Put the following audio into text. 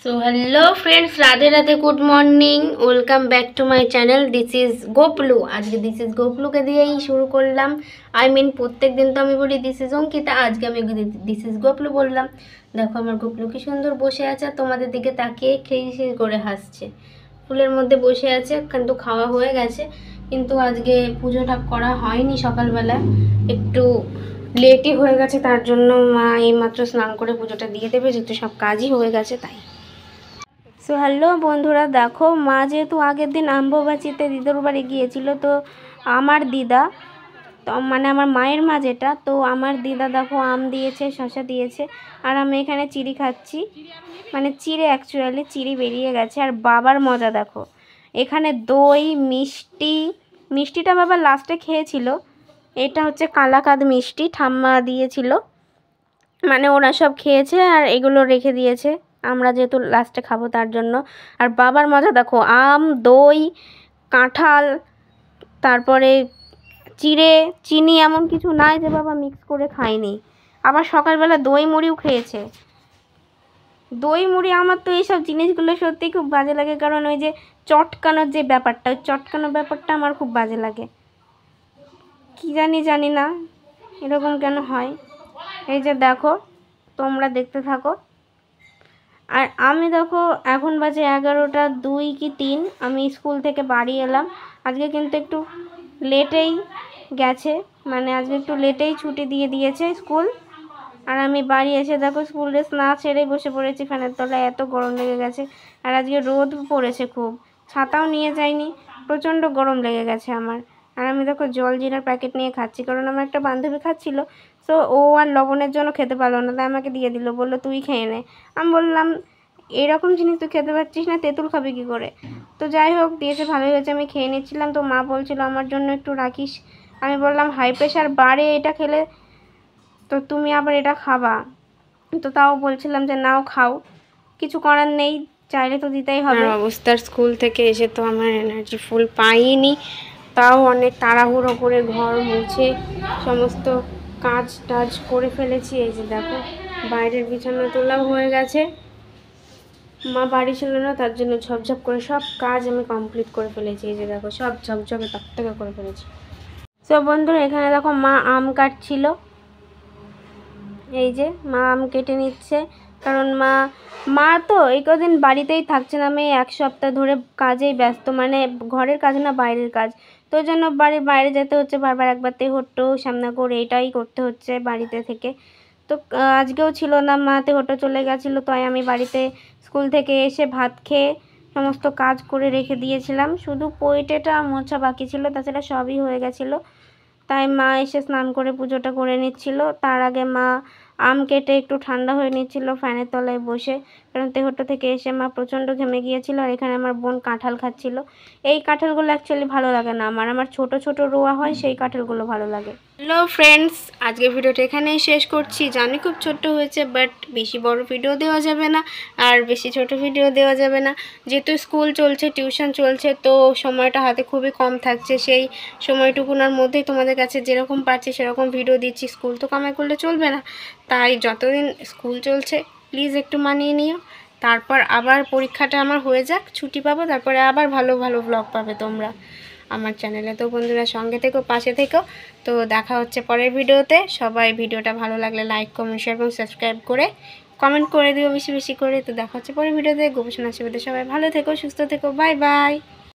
So hello friends, Radhe Radhe, good morning, welcome back to my channel. This is Goplu. আজকে this is Goplu কে দিয়েই শুরু করলাম। প্রত্যেকদিন তো আমি বলি this is অঙ্কিতা, আজকে আমি this is Goplu বললাম। দেখো আমার গোপলু কি সুন্দর বসে আছে, তোমাদের দিকে তাকিয়ে খিলখিল করে হাসছে। ফুলের মধ্যে বসে আছে, কিন্তু খাওয়া হয়ে গেছে, কিন্তু আজকে পুজোটা করা হয়নি। সকালবেলা একটু লেটই হয়ে গেছে, তার জন্য মা এইমাত্র স্নান করে পুজোটা দিয়ে দেবে, যেহেতু সব কাজই হয়ে গেছে তাই। সো হ্যালো বন্ধুরা, দেখো মা যেহেতু আগের দিন আম্ববাচিতে দিদার বাড়ি গিয়েছিল, তো আমার দিদা তো মানে আমার মায়ের মা যেটা, তো আমার দিদা দেখো আম দিয়েছে, শশা দিয়েছে, আর আমি এখানে চিড়ি খাচ্ছি, মানে চিড়ে অ্যাকচুয়ালি চিড়ি বেরিয়ে গেছে। আর বাবার মজা দেখো, এখানে দই মিষ্টিটা বাবা লাস্টে খেয়েছিল। এটা হচ্ছে কালাকাঁদ মিষ্টি, ঠাম্মা দিয়েছিল, মানে ওরা সব খেয়েছে আর এগুলো রেখে দিয়েছে, আমরা যেহেতু লাস্টে খাবো তার জন্য। আর বাবার মজা দেখো, আম, দই, কাঁঠাল, তারপরে চিড়ে, চিনি, এমন কিছু নাই যে বাবা মিক্স করে খায়নি। আবার সকালবেলা দই মুড়িও খেয়েছে। দই মুড়ি, আমার তো এইসব জিনিসগুলো সত্যিই খুব বাজে লাগে, কারণ ওই যে চটকানোর যে ব্যাপারটা, ওই চটকানোর ব্যাপারটা আমার খুব বাজে লাগে। কি জানি না এরকম কেন হয়। এই যে দেখো, তোমরা দেখতে থাকো। আর আমি দেখো এখন বাজে 11টা 2 কি 3, আমি স্কুল থেকে বাড়ি এলাম। আজকে কিন্তু একটু লেটেই গেছে, মানে আজকে একটু লেটেই ছুটি দিয়ে দিয়েছে স্কুল। আর আমি বাড়ি এসে দেখো স্কুল ড্রেস না ছেড়েই বসে পড়েছি ফ্যানের তলায়, এত গরম লেগে গেছে। আর আজকে রোদ পড়েছে খুব, ছাতাও নিয়ে যাইনি, প্রচণ্ড গরম লেগে গেছে আমার। আর আমি দেখো জলজিরার প্যাকেট নিয়ে খাচ্ছি, কারণ আমার একটা বান্ধবী খাচ্ছিল, তো ও আর লবণের জন্য খেতে পারলো না, তাই আমাকে দিয়ে দিল, বললো তুই খেয়ে নে। আমি বললাম এরকম জিনিস তুই খেতে পারছিস না, তেঁতুল খাবি কী করে। তো যাই হোক, দিয়েছে, ভালোই হয়েছে, আমি খেয়ে নিচ্ছিলাম। তো মা বলছিল আমার জন্য একটু রাখিস। আমি বললাম হাই প্রেশার বাড়ে এটা খেলে, তো তুমি আবার এটা খাবা, তো তাও বলছিলাম যে নাও খাও, কিছু করার নেই, চাইলে তো দিতেই হবে। অবস্থার স্কুল থেকে এসে তো আমার এনার্জি ফুল পাইনি, তাও অনেক তাড়াহুড়ো করে ঘর মুছে সমস্ত কাজ টাজ করে ফেলেছি। এই যে দেখো বাইরের বিছানা তোলাও হয়ে গেছে, মা বাড়ি ছিল না তার জন্য ঝপঝপ করে সব কাজ আমি কমপ্লিট করে ফেলেছি। এই যে দেখো সব ঝপঝপে তকতকে করে ফেলেছি। সব বন্ধুরা এখানে দেখো মা আম কাটছিল, এই যে মা আম কেটে নিচ্ছে, কারণ মা তো এই কদিন বাড়িতেই থাকছে না, আমি 1 সপ্তাহ ধরে কাজেই ব্যস্ত, মানে ঘরের কাজ না বাইরের কাজ, তো ওই জন্য বাড়ির বাইরে যেতে হচ্ছে বারবার, একবার তেহট্টো শ্যামনগর এটাই করতে হচ্ছে বাড়িতে থেকে। তো আজকেও ছিল না, মা তেহট্টো চলে গেছিলো, তাই আমি বাড়িতে স্কুল থেকে এসে ভাত খেয়ে সমস্ত কাজ করে রেখে দিয়েছিলাম, শুধু পৈটেটা মোছা বাকি ছিল, তাছাড়া সবই হয়ে গেছিলো। তাই মা এসে স্নান করে পুজোটা করে নিচ্ছিল, তার আগে মা আম কেটে একটু ঠান্ডা হয়ে নিচ্ছিল ফ্যানের তলায় বসে, কারণ তেহট্টো থেকে এসে মা প্রচণ্ড ঘেমে গিয়েছিল। আর এখানে আমার বোন কাঁঠাল খাচ্ছিল। এই কাঁঠালগুলো অ্যাকচুয়ালি ভালো লাগে না আমার ছোট ছোট রোয়া হয় সেই কাঁঠালগুলো ভালো লাগে। হ্যালো ফ্রেন্ডস, আজকে ভিডিওটা এখানেই শেষ করছি। জানি খুব ছোট্ট হয়েছে, বাট বেশি বড় ভিডিও দেওয়া যাবে না আর বেশি ছোট ভিডিও দেওয়া যাবে না, যেহেতু স্কুল চলছে, টিউশন চলছে, তো সময়টা হাতে খুবই কম থাকছে। সেই সময়টুকুনার মধ্যেই তোমাদের কাছে যেরকম পারছি সেরকম ভিডিও দিচ্ছি। স্কুল তো কামাই করলে চলবে না, তাই যতদিন স্কুল চলছে প্লিজ একটু মানিয়ে নিও। তারপর আবার পরীক্ষাটা আমার হয়ে যাক, ছুটি পাবো, তারপরে আবার ভালো ভালো ব্লগ পাবে তোমরা আমার চ্যানেলে। তো বন্ধুরা সঙ্গে থেকো, পাশে থেকো। তো দেখা হচ্ছে পরের ভিডিওতে। সবাই ভিডিওটা ভালো লাগলে লাইক, কমেন্ট, শেয়ার এবং সাবস্ক্রাইব করে কমেন্ট করে দিও বেশি বেশি করে। তো দেখা হচ্ছে পরের ভিডিওতে। গোপসোনা আশীর্বাদে সবাই ভালো থেকো, সুস্থ থেকো, বাই বাই।